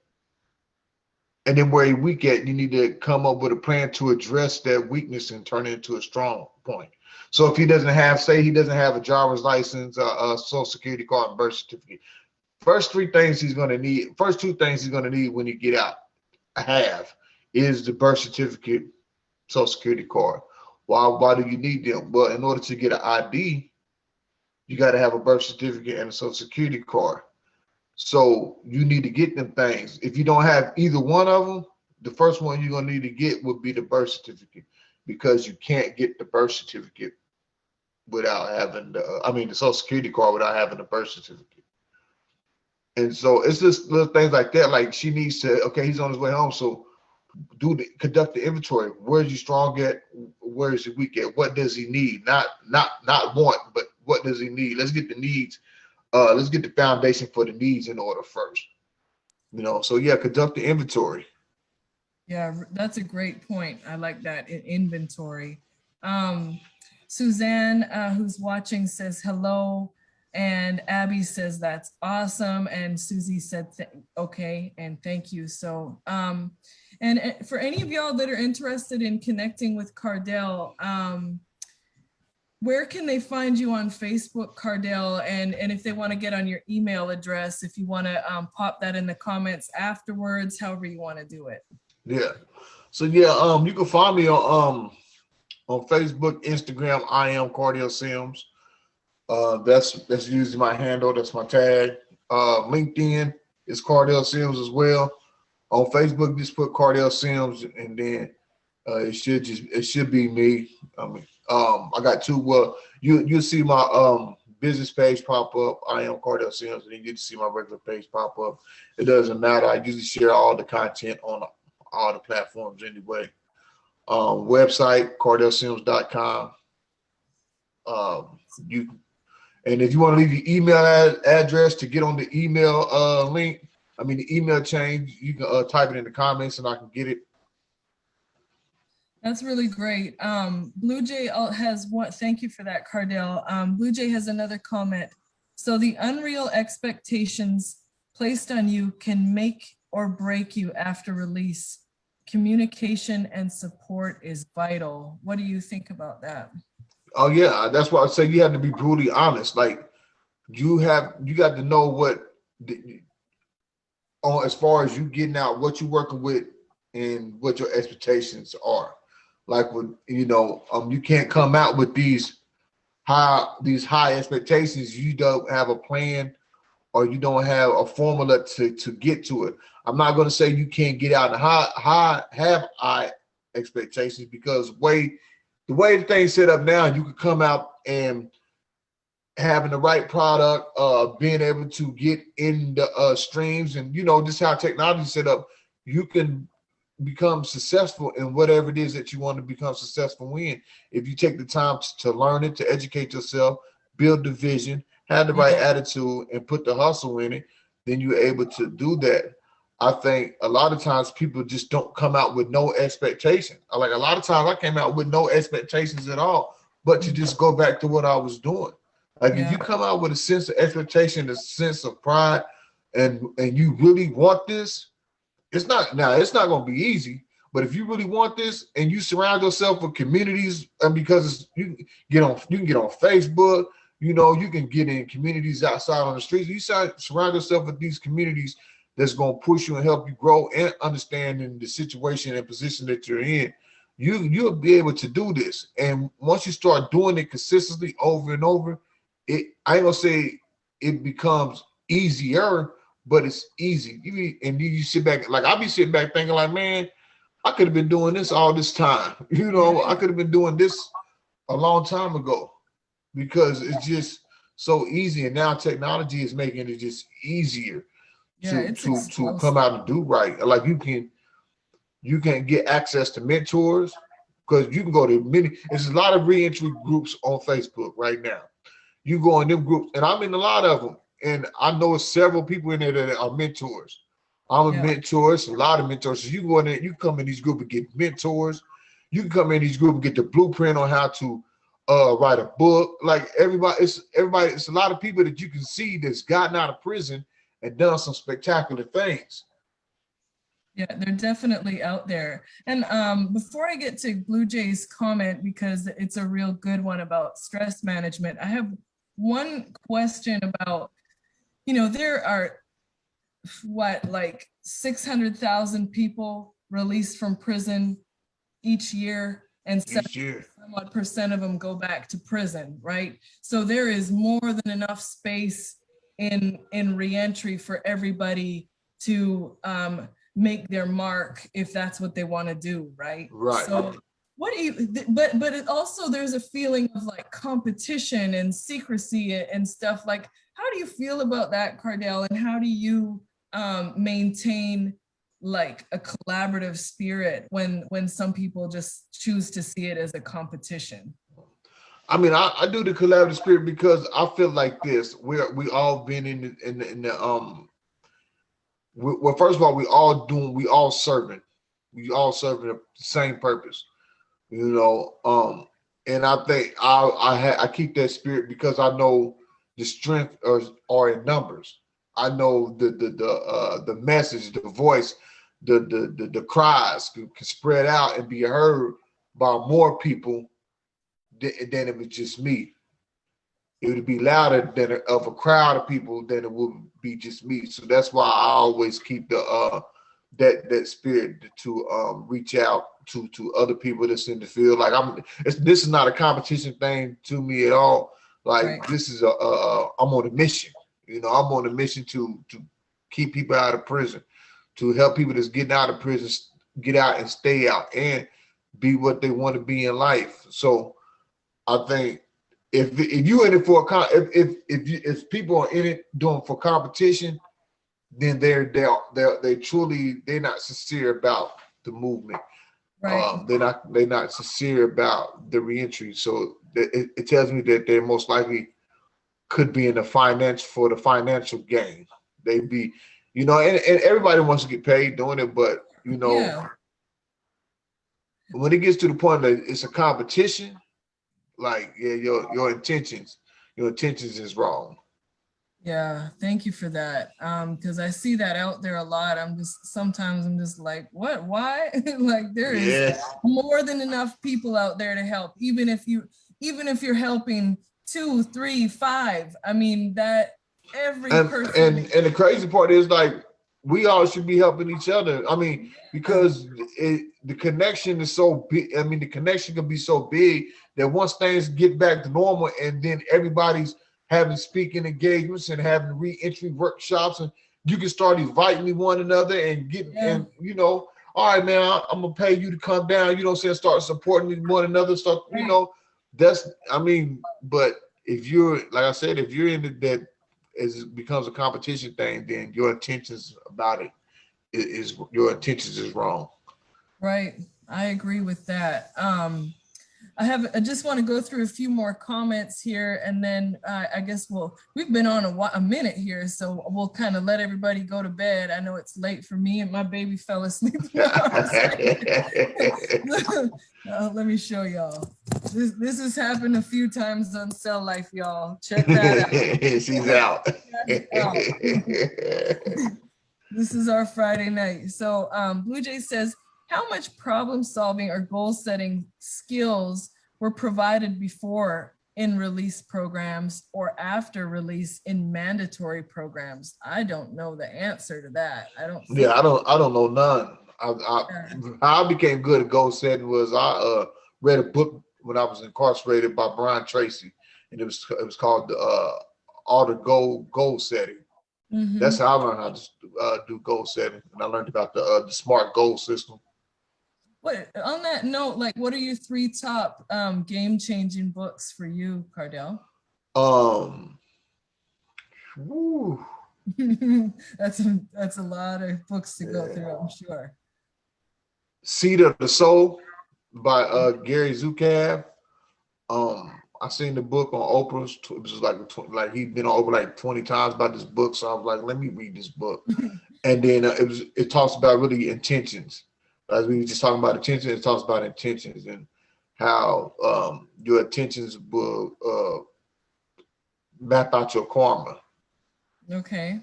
And then where he weak at, you need to come up with a plan to address that weakness and turn it into a strong point. So if he doesn't have, say he doesn't have a driver's license, a social security card, and birth certificate, first three things he's going to need, first two things he's going to need when he get out, have is the birth certificate, social security card. Why do you need them? Well, in order to get an ID, you got to have a birth certificate and a social security card. So you need to get them things. If you don't have either one of them, the first one you're gonna need to get would be the birth certificate, because you can't get the birth certificate without having the social security card without having the birth certificate. And so it's just little things like that. Like she needs to, okay, he's on his way home, so conduct the inventory. Where's he strong at? Where is he weak at? What does he need? Not want, but what does he need? Let's get the needs. Let's get the foundation for the needs in order first. So yeah, conduct the inventory. Yeah, that's a great point. I like that, in inventory. Suzanne, who's watching, says hello. And Abby says that's awesome. And Susie said, okay, and thank you. So, and for any of y'all that are interested in connecting with Cardell, where can they find you on Facebook, Cardell? And if they want to get on your email address, if you want to pop that in the comments afterwards, however you want to do it. Yeah. So yeah, you can find me on Facebook, Instagram. I am Cardell Sims. That's usually my handle. That's my tag. LinkedIn is Cardell Sims as well. On Facebook, just put Cardell Sims, and then it should be me. I got two. Well, you'll see my business page pop up. I am Cardell Sims, and you get to see my regular page pop up. It doesn't matter. I usually share all the content on all the platforms anyway. Website cardellsims.com. And if you want to leave your email address to get on the email the email chain, you can type it in the comments and I can get it. That's really great. Blue Jay has one. Thank you for that, Cardell. Blue Jay has another comment. So the unreal expectations placed on you can make or break you after release. Communication and support is vital. What do you think about that? Oh yeah, that's why I say you have to be brutally honest. Like you got to know what as far as you getting out, what you're working with and what your expectations are. Like you can't come out with these high expectations. You don't have a plan, or you don't have a formula to get to it. I'm not going to say you can't get out and have high expectations, because the way the thing's set up now, you can come out and having the right product, being able to get in the streams, and just how technology is set up, you can become successful in whatever it is that you want to become successful in. If you take the time to learn it, to educate yourself, build the vision, have the right attitude, and put the hustle in it, then you're able to do that. I think a lot of times people just don't come out with no expectations. Like a lot of times I came out with no expectations at all, but to just go back to what I was doing. Like if you come out with a sense of expectation, a sense of pride, and you really want this, it's not going to be easy. But if you really want this and you surround yourself with communities, and because you can get on Facebook, you can get in communities outside on the streets. You surround yourself with these communities that's going to push you and help you grow and understand in the situation and position that you're in. You'll be able to do this. And once you start doing it consistently over and over, I ain't gonna say it becomes easier, but it's easy. And you sit back, like I'll be sitting back thinking like, man, I could have been doing this all this time. I could have been doing this a long time ago, because it's just so easy. And now technology is making it just easier to come out and do right. Like you can get access to mentors, because you can go to there's a lot of reentry groups on Facebook right now. You go in them groups, and I'm in a lot of them, and I know several people in there that are mentors. I'm a mentor. It's a lot of mentors. So you go in there, you come in these groups and get mentors. You can come in these groups and get the blueprint on how to write a book. Like it's a lot of people that you can see that's gotten out of prison and done some spectacular things. Yeah, they're definitely out there. And before I get to Blue Jay's comment, because it's a real good one about stress management, I have one question about, there are what, like 600,000 people released from prison each year, and Each year. somewhat percent of them go back to prison, right? So there is more than enough space in reentry for everybody to make their mark if that's what they want to do, right? Right. So what do you, but it also, there's a feeling of like competition and secrecy and stuff. Like, how do you feel about that, Cardell? And how do you maintain like a collaborative spirit when some people just choose to see it as a competition? I mean, I do the collaborative spirit because I feel like this. We all been in the well, first of all, we all serving the same purpose, and I think I keep that spirit because I know the strength are in numbers. I know the message, the voice, the cries can spread out and be heard by more people than it was just me. It would be louder than of a crowd of people than it would be just me. So that's why I always keep the that spirit to reach out to other people that's in the field. Like this is not a competition thing to me at all. Like Right. this is I'm on a mission. I'm on a mission to keep people out of prison, to help people that's getting out of prison get out and stay out and be what they want to be in life. So I think if you in it for if people are in it doing for competition, then they're not sincere about the movement. Right. They're not sincere about the reentry. So it tells me that they're most likely could be in the financial gain. They be, and everybody wants to get paid doing it, but Yeah. when it gets to the point that it's a competition, like your intentions is wrong. Yeah, thank you for that. Because I see that out there a lot. Sometimes I'm just like, what, why? Like there is more than enough people out there to help, even if you're helping 2, 3, 5. I mean, that every person. And the crazy part is like we all should be helping each other. I mean, because the connection is so big. I mean, the connection can be so big that once things get back to normal and then everybody's having speaking engagements and having re-entry workshops, and you can start inviting one another and get and all right, man, I'm gonna pay you to come down. Start supporting one another. Start, that's but if you're like I said, if you're into that as it becomes a competition thing, then your intentions about it is your intentions is wrong. Right. I agree with that. I just want to go through a few more comments here, and then I guess we've been on a minute here, so we'll kind of let everybody go to bed. I know it's late for me, and my baby fell asleep. Let me show y'all. This has happened a few times on Cell Life, y'all. Check that out. She's out. This is our Friday night. So Blue Jay says, how much problem solving or goal setting skills were provided before in release programs or after release in mandatory programs? I don't know the answer to that. I don't know none. How I became good at goal setting was I read a book when I was incarcerated by Brian Tracy, and it was called the Art of Goal Setting. Mm-hmm. That's how I learned how to do goal setting, and I learned about the SMART goal system. What, on that note, like, what are your 3 top game-changing books for you, Cardell? That's a lot of books to go through, I'm sure. Seed of the Soul by Gary Zukav. I seen the book on Oprah's. It was like he'd been on Oprah like 20 times about this book, so I was like, let me read this book. And then it talks about really intentions. As we were just talking about intentions, it talks about intentions and how your intentions will map out your karma. Okay.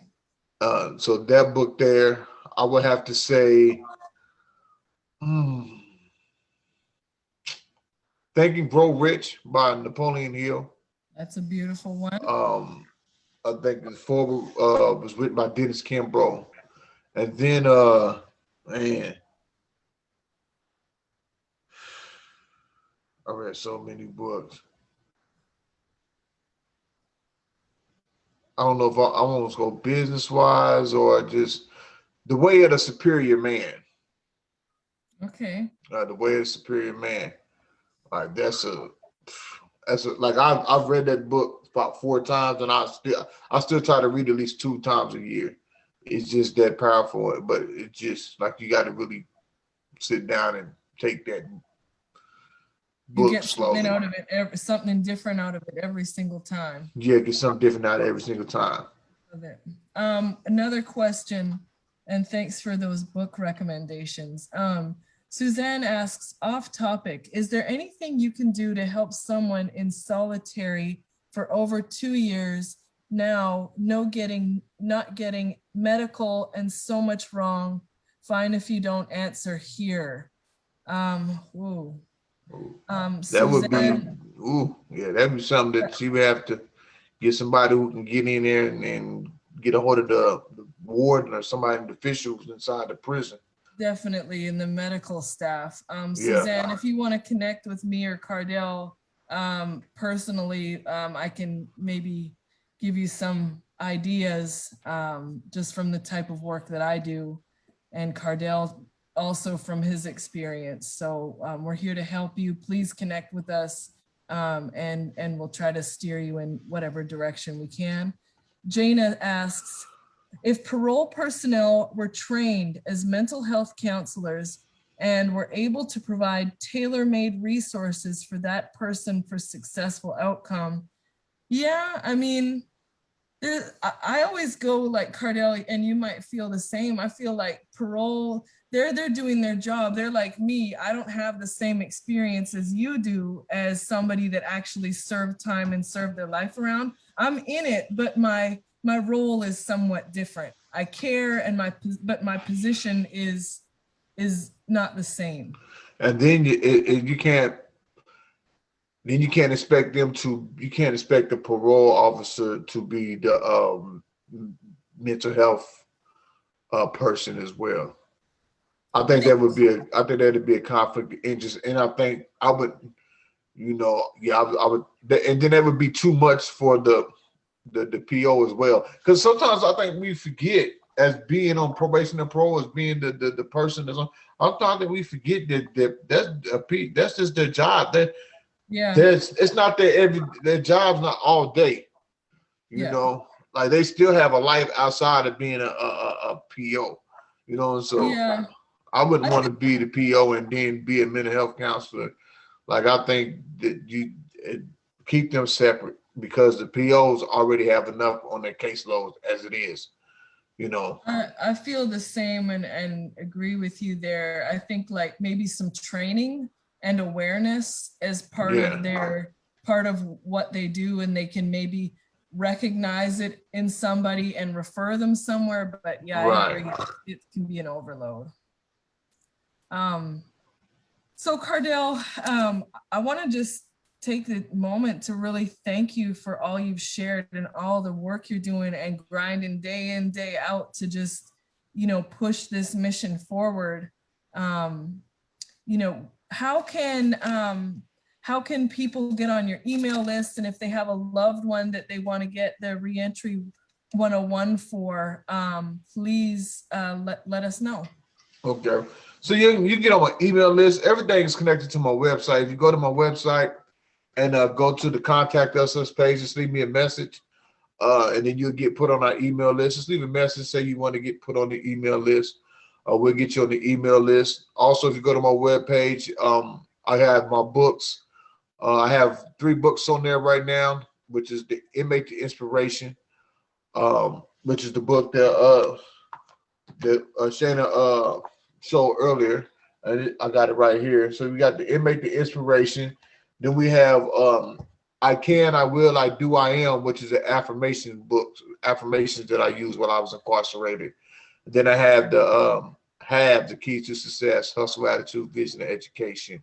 So that book there, I would have to say, Think and Grow Rich by Napoleon Hill. That's a beautiful one. I think the forward was written by Dennis Kimbrough. And then man, I read so many books. I don't know if I want to go business wise or just The Way of the Superior Man. Okay. The Way of the Superior Man. Like that's a like I've read that book about 4 times, and I still try to read at least 2 times a year. It's just that powerful, but it's just like you got to really sit down and take that You book get slowly. something out of it, something different out of it every single time. Yeah, get something different out of every single time. Love it. Another question, and thanks for those book recommendations. Suzanne asks, off topic, is there anything you can do to help someone in solitary for over 2 years now, not getting medical and so much wrong? Fine if you don't answer here. Whoa. That would be, that'd be something that she would have to get somebody who can get in there and get a hold of the warden or somebody in the officials inside the prison. Definitely in the medical staff. Suzanne, if you want to connect with me or Cardell personally, I can maybe give you some ideas just from the type of work that I do, and Cardell also from his experience. So we're here to help you. Please connect with us and we'll try to steer you in whatever direction we can. Jaina asks, if parole personnel were trained as mental health counselors and were able to provide tailor-made resources for that person for successful outcome, yeah, I mean, I always go like Cardell, and you might feel the same. I feel like parole, they're doing their job. They're like me. I don't have the same experience as you do as somebody that actually served time and served their life around. I'm in it, but my role is somewhat different. I care, and but my position is not the same. And then you can't expect the parole officer to be the mental health person as well. I think that'd be a conflict of interest, and I think I would, I would, and then that would be too much for the PO as well. Because sometimes I think we forget, as being on probation and parole, as being the person that's on. Sometimes that we forget that's just their job. It's not their job's not all day. You know, like they still have a life outside of being a PO. So I wouldn't want to be the PO and then be a mental health counselor. Like I think that you keep them separate, because the POs already have enough on their caseload as it is. I feel the same and agree with you there. I think like maybe some training and awareness as part of what they do, and they can maybe recognize it in somebody and refer them somewhere. But I agree, it can be an overload. So Cardell, I want to just take the moment to really thank you for all you've shared and all the work you're doing and grinding day in, day out to just, push this mission forward. How can people get on your email list? And if they have a loved one that they want to get the Reentry 101 for, please let us know. Okay. So you get on my email list. Everything is connected to my website. If you go to my website and go to the contact us page, just leave me a message, and then you'll get put on our email list. Just leave a message, say you want to get put on the email list. We'll get you on the email list. Also, if you go to my webpage, I have my books. I have 3 books on there right now, which is the Inmate to Inspiration, which is the book that Shaina showed earlier. And I got it right here. So we got the Inmate to Inspiration. Then we have I Can, I Will, I Do, I Am, which is an affirmation book, affirmations that I used while I was incarcerated. Then I have the keys to success: hustle, attitude, vision, and education.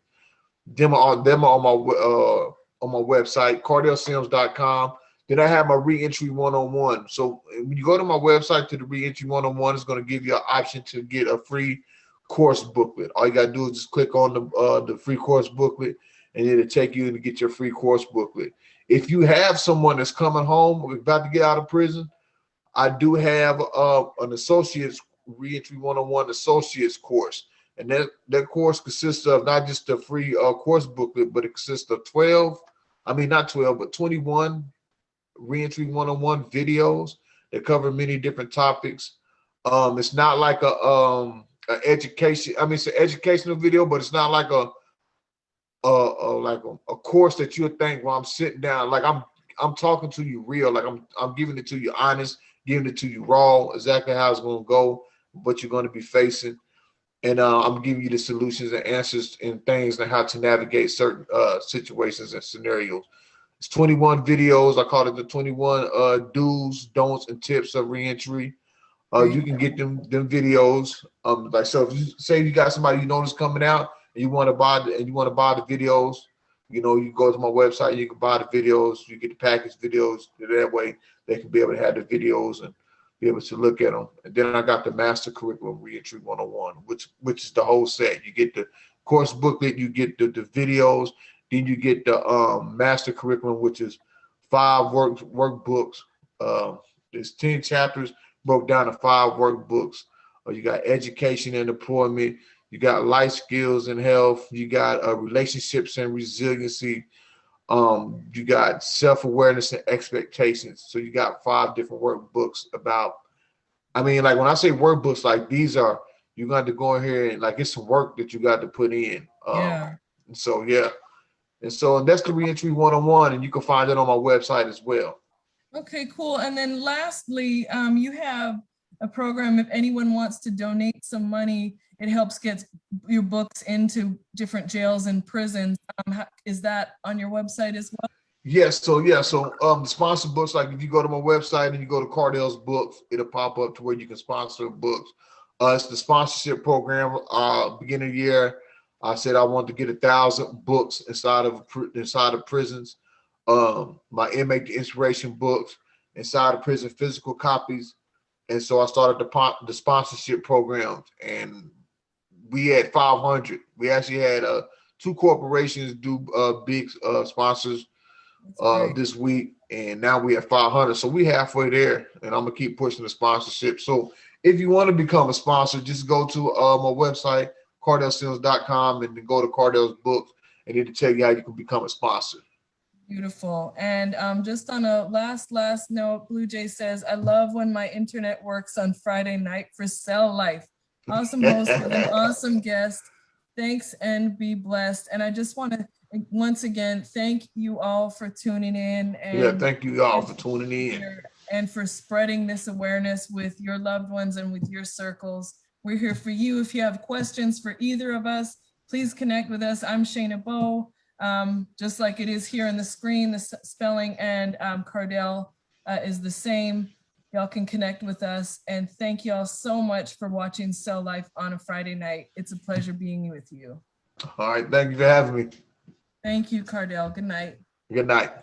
Them are on my website, cardellsims.com. Then I have my Reentry 101. So when you go to my website to the Reentry 101, it's going to give you an option to get a free course booklet. All you got to do is just click on the free course booklet, and it'll take you to get your free course booklet. If you have someone that's coming home or about to get out of prison, I do have an associate's Reentry 101 associate's course. And that course consists of not just a free course booklet, but it consists of 21 Reentry 101 videos that cover many different topics. It's not like a education. I mean, it's an educational video, but it's not like a course that you'll think while I'm sitting down, like I'm talking to you real, like I'm giving it to you honest, giving it to you raw, exactly how it's going to go, what you're going to be facing. And I'm giving you the solutions and answers and things and how to navigate certain situations and scenarios. It's 21 videos. I call it the 21 do's, don'ts, and tips of reentry. You can get them videos. Like, so if you say you got somebody you know that's coming out and you want to buy the videos, you go to my website, you can buy the videos, you get the package videos. That way they can be able to have the videos and be able to look at them. And then I got the master curriculum Reentry 101, which is the whole set. You get the course booklet, you get the videos, then you get the master curriculum, which is 5 workbooks. There's 10 chapters broke down to 5 workbooks. You got education and employment, you got life skills and health, you got relationships and resiliency, you got self-awareness and expectations. So you got 5 different workbooks about, I mean, like when I say workbooks, like these are, you got to go in here and like it's some work that you got to put in. Yeah. And so, yeah. And that's the Reentry 101, and you can find it on my website as well. Okay, cool. And then lastly, you have a program, if anyone wants to donate some money, it helps get your books into different jails and prisons. Is that on your website as well? Yes. So the sponsored books, like if you go to my website and you go to Cardell's books, it'll pop up to where you can sponsor books. It's the sponsorship program. Beginning of the year, I said I wanted to get 1,000 books inside of prisons. My inmate inspiration books inside of prison, physical copies. And so I started the sponsorship programs, and we had 500. We actually had 2 corporations do big sponsors this week, and now we have 500. So we halfway there, and I'm gonna keep pushing the sponsorship. So if you want to become a sponsor, just go to my website, cardellsims.com, and then go to Cardell's books, and it'll tell you how you can become a sponsor. Beautiful. And just on a last note, Blue Jay says, I love when my internet works on Friday night for Cell Life. Awesome host with an awesome guest. Thanks and be blessed. And I just want to once again thank you all for tuning in. And thank you all for tuning in. And for spreading this awareness with your loved ones and with your circles. We're here for you. If you have questions for either of us, please connect with us. I'm Shaina Bowe. Just like it is here on the screen, the spelling and Cardell is the same. Y'all can connect with us. And thank y'all so much for watching Cell Life on a Friday night. It's a pleasure being with you. All right. Thank you for having me. Thank you, Cardell. Good night. Good night.